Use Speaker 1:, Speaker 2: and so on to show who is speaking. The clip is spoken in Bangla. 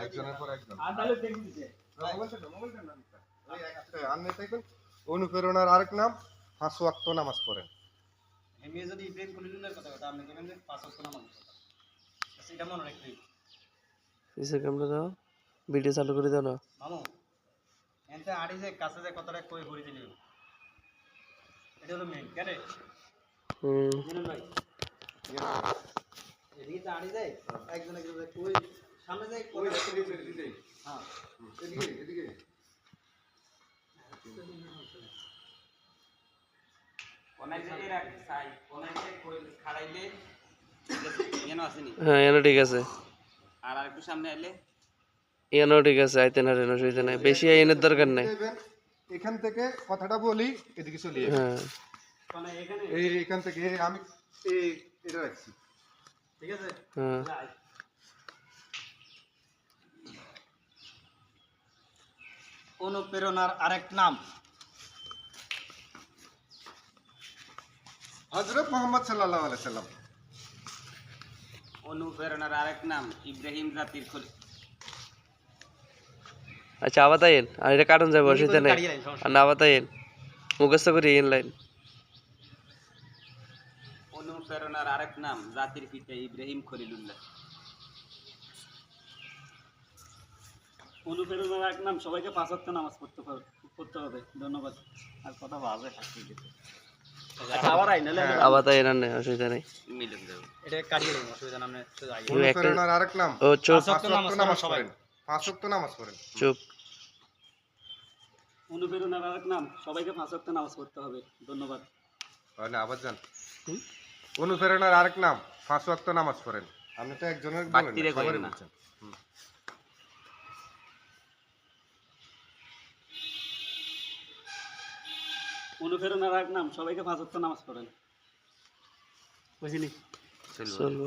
Speaker 1: একজনের পর একজন মোবাইলটা না ওই একটা আনলে দেখুন অনুপ্রেরণার আরেক নাম 5 ওয়াক্ত নামাজ পড়েন।
Speaker 2: এমনি যদি ইব্রাহিম খলিলুল্লাহর কথা কথা আপনি কেন 5 ওয়াক্ত নামাজ পড়েন সেটা মনে রাখবেন।
Speaker 3: কিসের ক্যামেরা দাও ভিডিও চালু করে দাও না
Speaker 2: মামু এনতে আড়ি যে কাছে যে কথাটা কই ভরি দিলি এটা হলো মেইন কেন জানেন ভাই এদিকে আড়ি যায় একজন একজন কই সামনে যায় কই দিতে হ্যাঁ
Speaker 1: এদিকে এদিকে
Speaker 2: কোনায় যে রাখ সাই কোনায় যে কই খাড়াইলে এনো আসেনি
Speaker 3: হ্যাঁ এনো ঠিক আছে
Speaker 2: আর একটু সামনে আইলে
Speaker 3: এনো ঠিক আছে আইতে না রেনো সুইতে নাই বেশি এনের দরকার নাই
Speaker 1: এখান থেকে কথাটা বলি এদিকে চলে যাবে।
Speaker 3: হ্যাঁ
Speaker 2: কোনায় এখানে
Speaker 1: এই এখান থেকে আমি এই এটা রাখছি
Speaker 2: ঠিক আছে
Speaker 3: হ্যাঁ
Speaker 2: অনুপ্রেরণার আরেক নাম
Speaker 1: হযরত মুহাম্মদ সাল্লাল্লাহু আলাইহি সাল্লাম।
Speaker 2: অনুপ্রেরণার আরেক নাম ইব্রাহিম জাতির খলিল।
Speaker 3: আচ্ছা আবার তাইন আর এটা কাটন যাবে অসুবিধা নাই আর না আবার তাইন মুখস্থ করি ইন লাইন
Speaker 2: অনুপ্রেরণার আরেক নাম জাতির পিতা ইব্রাহিম খলিলুল্লাহ। অনুপ্রেরণার আরেক নাম সবাইকে 5 ওয়াক্ত নামাজ পড়তে হবে। ধন্যবাদ। আর কথা বাজে থাকি দিতে আচ্ছা আবার আই নালে
Speaker 3: আবার তাইন আর নাই অসুবিধা নাই
Speaker 2: মিলে দেব এটা কাটিয়ে দেব অসুবিধা নাম নেই
Speaker 1: অনুপ্রেরণার আরেক নাম
Speaker 3: ও চুপ
Speaker 1: 5 ওয়াক্ত নামাজ পড়েন। 5 ওয়াক্ত নামাজ পড়েন।
Speaker 3: চুপ
Speaker 2: অনুপ্রেরণার আরেক নাম সবাইকে 5 ওয়াক্ত নামাজ পড়তে হবে। ধন্যবাদ।
Speaker 1: না আবার যান অনুপ্রেরণার আরেক নাম 5 ওয়াক্ত নামাজ পড়েন। আপনি তো একজনের বলেন
Speaker 2: বাকিরে
Speaker 1: সবারই
Speaker 2: কইেন না।
Speaker 1: বলছেন।
Speaker 2: অনুপ্রেরণার আরেক নাম সবাইকে 5 ওয়াক্ত নামাজ পড়েন। বুঝিনি
Speaker 3: চলবো